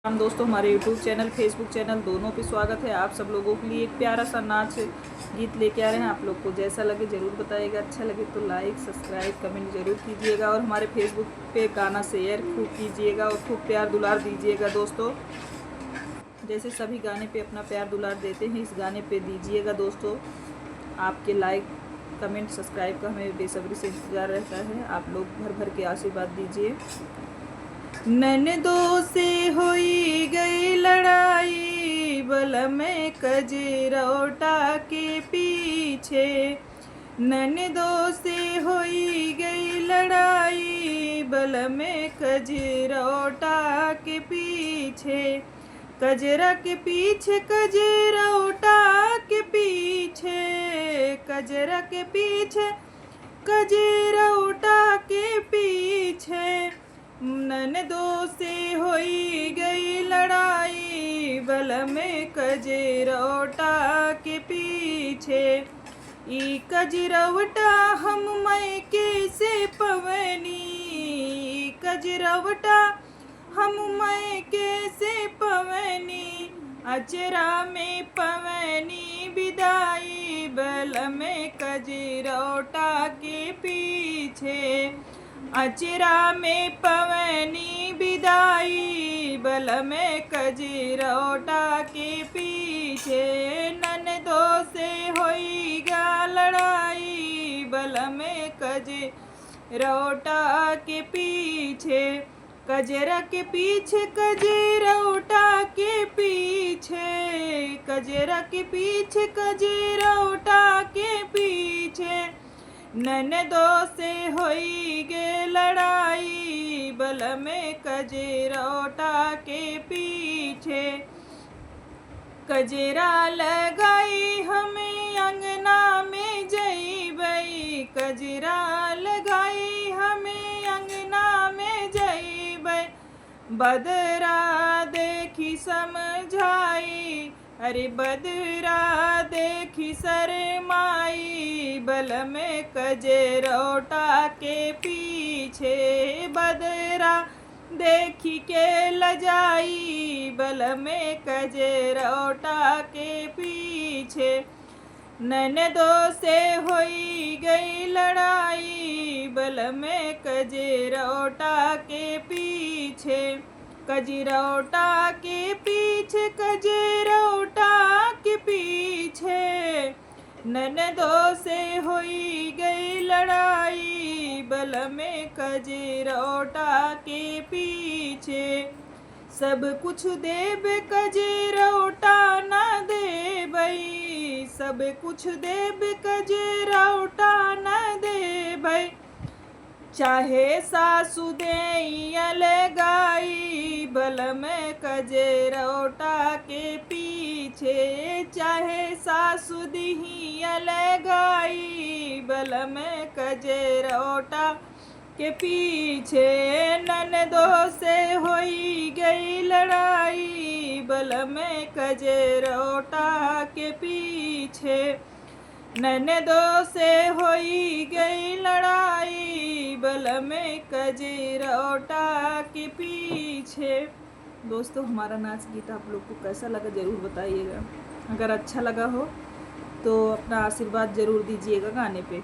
हम दोस्तों, हमारे YouTube चैनल, फेसबुक चैनल दोनों पे स्वागत है। आप सब लोगों के लिए एक प्यारा सा नाच गीत लेके आ रहे हैं। आप लोग को जैसा लगे ज़रूर बताइएगा। अच्छा लगे तो लाइक, सब्सक्राइब, कमेंट ज़रूर कीजिएगा और हमारे फेसबुक पे गाना शेयर खूब कीजिएगा और खूब प्यार दुलार दीजिएगा। दोस्तों, जैसे सभी गाने पे अपना प्यार दुलार देते हैं, इस गाने पे दीजिएगा। दोस्तों, आपके लाइक, कमेंट, सब्सक्राइब का हमें बेसब्री से इंतज़ार रहता है। आप लोग भर भर के आशीर्वाद दीजिए। ननदों से होई गई लड़ाई, बल में कजरौटा के पीछे। ननदों से होई गई लड़ाई, बल में कजरौटा के पीछे। कजरा के पीछे, कजरौटा के पीछे, कजरा के पीछे, कजरौटा के पीछे। ननदों से होई गई लड़ाई, बल में कजरौटा के पीछे। ई कजरौटा हम मैके से पवनी, कजरौटा हम मैके से पवनी। अचरा में पवनी विदाई, बल में कजरौटा के पीछे। अचरा में पवनी विदाई, बल में कजरौटा के पीछे। ननदों से होई गा लड़ाई, बल में कजरौटा के पीछे। कजरा के पीछे, कजरौटा के पीछे, कजरा के पीछे, कजरौटा के पीछे। ननदों से होई गे लड़ाई, बल में कजरौटा के पीछे। कजरा लगाई हमें अंगना में जईबई, कजरा लगाई हमें अंगना में जईबई। बदरा देखी समझाई, अरे बदरा देखी शरमाई, बल में कजरौटा के पीछे। बदरा देखी के लजाई, बल में कजरौटा के पीछे। ननदों से होई गई लड़ाई, बल में कजरौटा के पीछे। कजरौटा के पीछे, कजरौटा के पीछे। ननदों से होई गई लड़ाई, बल में कजरौटा के पीछे। सब कुछ देब कजरौटा न देबई, सब कुछ देब कजरौटा न देबई। चाहे सासु देई अलगाई, बल में कजरौटा के पीछे। चाहे सासु दिही अलगाई, बल में कजरौटा के पीछे। ननदों से होई गई लड़ाई, बल में कजरौटा के पीछे। ननदों से होई गई लड़ाई, बल में कजरौटा के पीछे। दोस्तों, हमारा नाच गीत आप लोग को कैसा लगा ज़रूर बताइएगा। अगर अच्छा लगा हो तो अपना आशीर्वाद ज़रूर दीजिएगा गाने पे।